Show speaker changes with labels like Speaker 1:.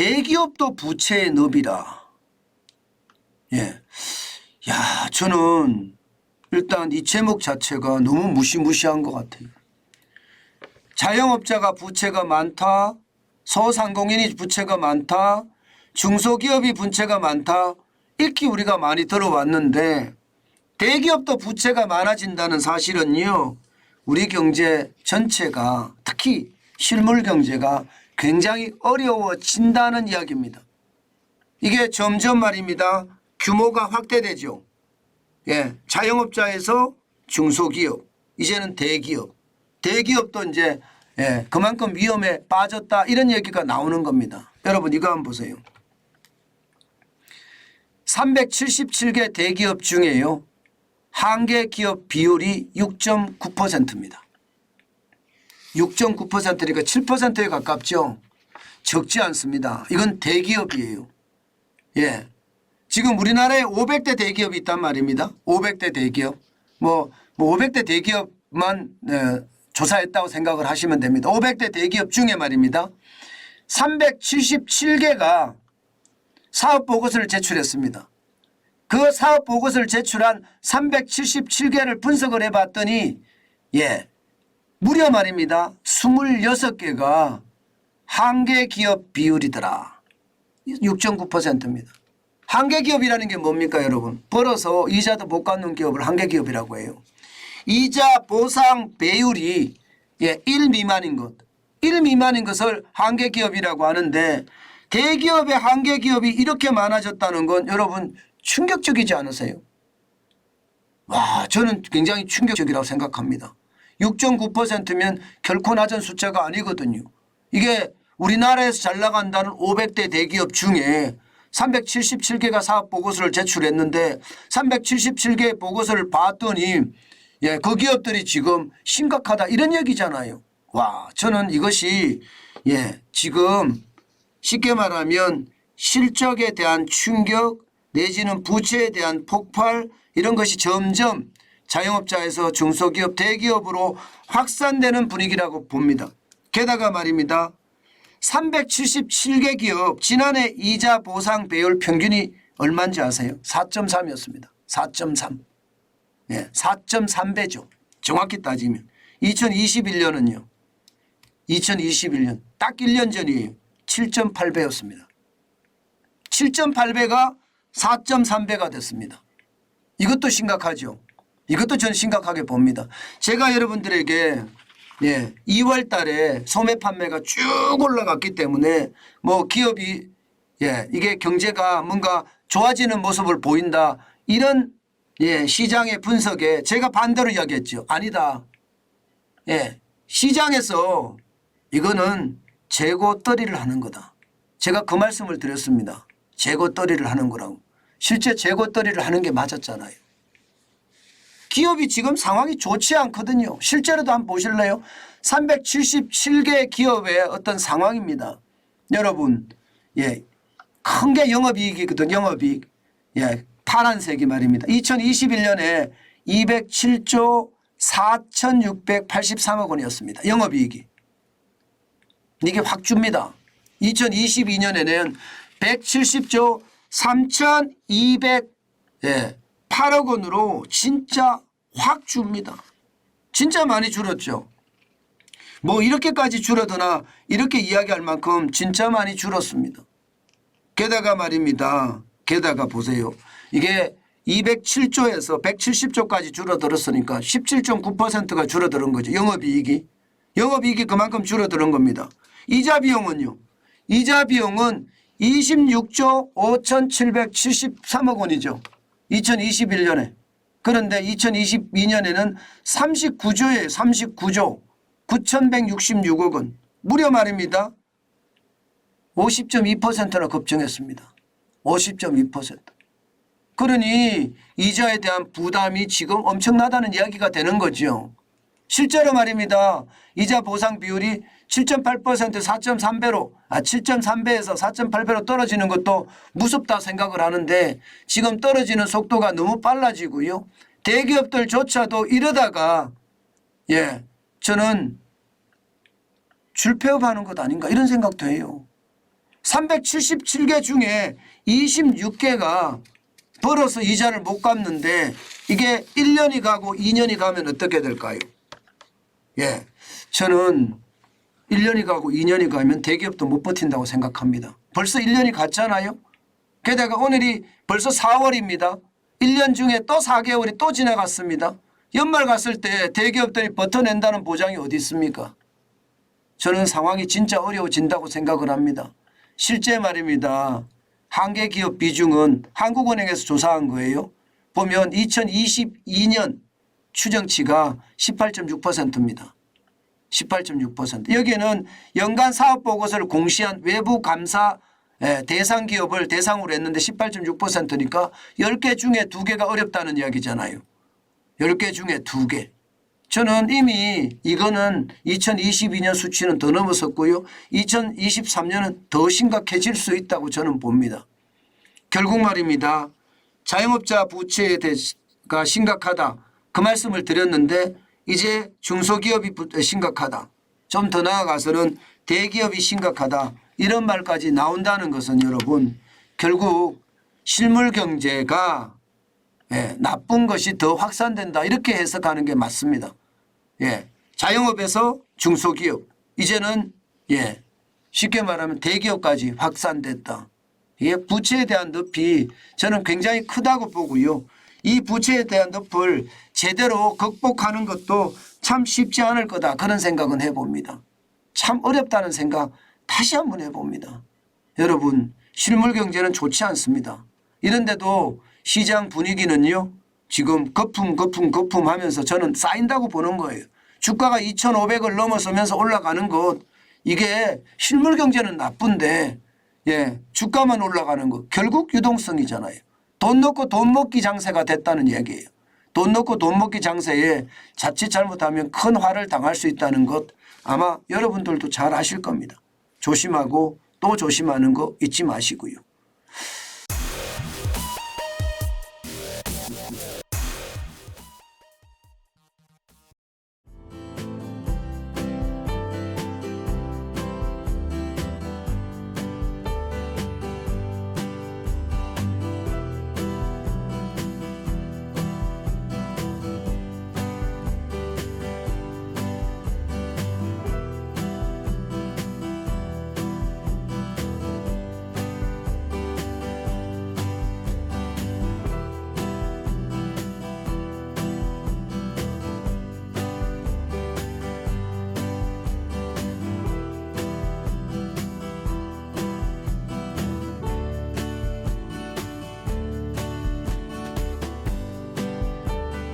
Speaker 1: 대기업도 부채의 너비라. 예. 야, 저는 일단 이 제목 자체가 너무 무시무시한 것 같아요. 자영업자가 부채가 많다. 소상공인이 부채가 많다. 중소기업이 부채가 많다. 이렇게 우리가 많이 들어왔는데 대기업도 부채가 많아진다는 사실은요. 우리 경제 전체가 특히 실물 경제가 굉장히 어려워진다는 이야기입니다. 이게 점점 말입니다. 규모가 확대되죠. 예, 자영업자에서 중소기업, 이제는 대기업. 대기업도 이제 예, 그만큼 위험에 빠졌다 이런 얘기가 나오는 겁니다. 여러분 이거 한번 보세요. 377개 대기업 중에요. 한개 기업 비율이 6.9%입니다. 6.9%니까 7%에 가깝죠. 적지 않습니다. 이건 대기업이에요. 예, 지금 우리나라에 500대 대기업이 있단 말입니다. 500대 대기업. 뭐 500대 대기업만 조사했다고 생각을 하시면 됩니다. 500대 대기업 중에 말입니다. 377개가 사업보고서를 제출했습니다. 그 사업보고서를 제출한 377개를 분석을 해봤더니 예, 무려 말입니다. 26개가 한개 기업 비율이더라. 6.9%입니다. 한개 기업이라는 게 뭡니까 여러분? 벌어서 이자도 못 갚는 기업을 한개 기업이라고 해요. 이자 보상 배율이 1 미만인 것. 1 미만인 것을 한개 기업이라고 하는데 대기업의 한개 기업이 이렇게 많아졌다는 건 여러분 충격적이지 않으세요? 와, 저는 굉장히 충격적이라고 생각합니다. 6.9%면 결코 낮은 숫자가 아니거든요. 이게 우리나라에서 잘 나간다는 500대 대기업 중에 377개가 사업보고서를 제출했는데 377개의 보고서를 봤더니 예, 그 기업들이 지금 심각하다 이런 얘기잖아요. 와, 저는 이것이 예, 지금 쉽게 말하면 실적에 대한 충격 내지는 부채에 대한 폭발 이런 것이 점점 자영업자에서 중소기업 대기업으로 확산되는 분위기라고 봅니다. 게다가 말입니다. 377개 기업 지난해 이자 보상 배율 평균이 얼마인지 아세요? 4.3이었습니다. 4.3. 예, 4.3배죠. 정확히 따지면. 2021년은요. 2021년 딱 1년 전이에요. 7.8배였습니다. 7.8배가 4.3배가 됐습니다. 이것도 심각하죠. 이것도 저는 심각하게 봅니다. 제가 여러분들에게 2월 달에 소매 판매가 쭉 올라갔기 때문에 뭐 기업이 이게 경제가 뭔가 좋아지는 모습을 보인다. 이런 시장의 분석에 제가 반대로 이야기했죠. 아니다. 시장에서 이거는 재고 떨이를 하는 거다. 제가 그 말씀을 드렸습니다. 재고 떨이를 하는 거라고. 실제 재고 떨이를 하는 게 맞았잖아요. 기업이 지금 상황이 좋지 않거든요. 실제로도 한번 보실래요? 377개 기업의 어떤 상황입니다. 여러분, 큰 게 영업이익이거든. 영업이익. 파란색이 말입니다. 2021년에 207조 4,683억 원이었습니다. 영업이익이. 이게 확 줍니다. 2022년에는 170조 3,208억 원으로 진짜 확 줍니다. 진짜 많이 줄었죠. 뭐 이렇게까지 줄어드나 이렇게 이야기할 만큼 진짜 많이 줄었습니다. 게다가 말입니다. 게다가 보세요. 이게 207조에서 170조까지 줄어들었으니까 17.9%가 줄어드는 거죠. 영업이익이. 영업이익이 그만큼 줄어드는 겁니다. 이자 비용은요. 이자 비용은 26조 5,773억 원이죠. 2021년에. 그런데 2022년에는 39조예요. 39조 9,166억 원. 무려 말입니다. 50.2%나 급증했습니다. 50.2%. 그러니 이자에 대한 부담이 지금 엄청나다는 이야기가 되는 거죠. 실제로 말입니다. 이자 보상 비율이 7.8% 4.3배로 7.3배에서 4.8배로 떨어지는 것도 무섭다 생각을 하는데 지금 떨어지는 속도가 너무 빨라지고요. 대기업들조차도 이러다가 저는 줄폐업하는 것 아닌가 이런 생각도 해요. 377개 중에 26개가 벌어서 이자를 못 갚는데 이게 1년이 가고 2년이 가면 어떻게 될까요? 예, 저는 1년이 가고 2년이 가면 대기업도 못 버틴다고 생각합니다. 벌써 1년이 갔잖아요. 게다가 오늘이 벌써 4월입니다. 1년 중에 또 4개월이 또 지나갔습니다. 연말 갔을 때 대기업들이 버텨낸다는 보장이 어디 있습니까? 저는 상황이 진짜 어려워진다고 생각을 합니다. 실제 말입니다. 한계 기업 비중은 한국은행에서 조사한 거예요. 보면 2022년 추정치가 18.6%입니다. 18.6%. 여기는 연간 사업보고서를 공시한 외부 감사 대상 기업을 대상으로 했는데 18.6%니까 10개 중에 2개가 어렵다는 이야기잖아요. 10개 중에 2개. 저는 이미 이거는 2022년 수치는 더 넘어섰고요. 2023년은 더 심각해질 수 있다고 저는 봅니다. 결국 말입니다. 자영업자 부채가 심각하다. 그 말씀을 드렸는데 이제 중소기업이 심각하다. 좀 더 나아가서는 대기업이 심각하다. 이런 말까지 나온다는 것은 여러분 결국 실물 경제가 나쁜 것이 더 확산된다. 이렇게 해석하는 게 맞습니다. 자영업에서 중소기업 이제는 쉽게 말하면 대기업까지 확산됐다. 이게 부채에 대한 늪이 저는 굉장히 크다고 보고요. 이 부채에 대한 늪을 제대로 극복하는 것도 참 쉽지 않을 거다. 그런 생각은 해봅니다. 참 어렵다는 생각 다시 한번 해봅니다. 여러분 실물 경제는 좋지 않습니다. 이런데도 시장 분위기는요. 지금 거품 하면서 저는 쌓인다고 보는 거예요. 주가가 2,500을 넘어서면서 올라가는 것 이게 실물 경제는 나쁜데 주가만 올라가는 것 결국 유동성이잖아요. 돈 넣고 돈 먹기 장세가 됐다는 얘기예요. 돈 넣고 돈 먹기 장세에 자칫 잘못하면 큰 화를 당할 수 있다는 것 아마 여러분들도 잘 아실 겁니다. 조심하고 또 조심하는 거 잊지 마시고요.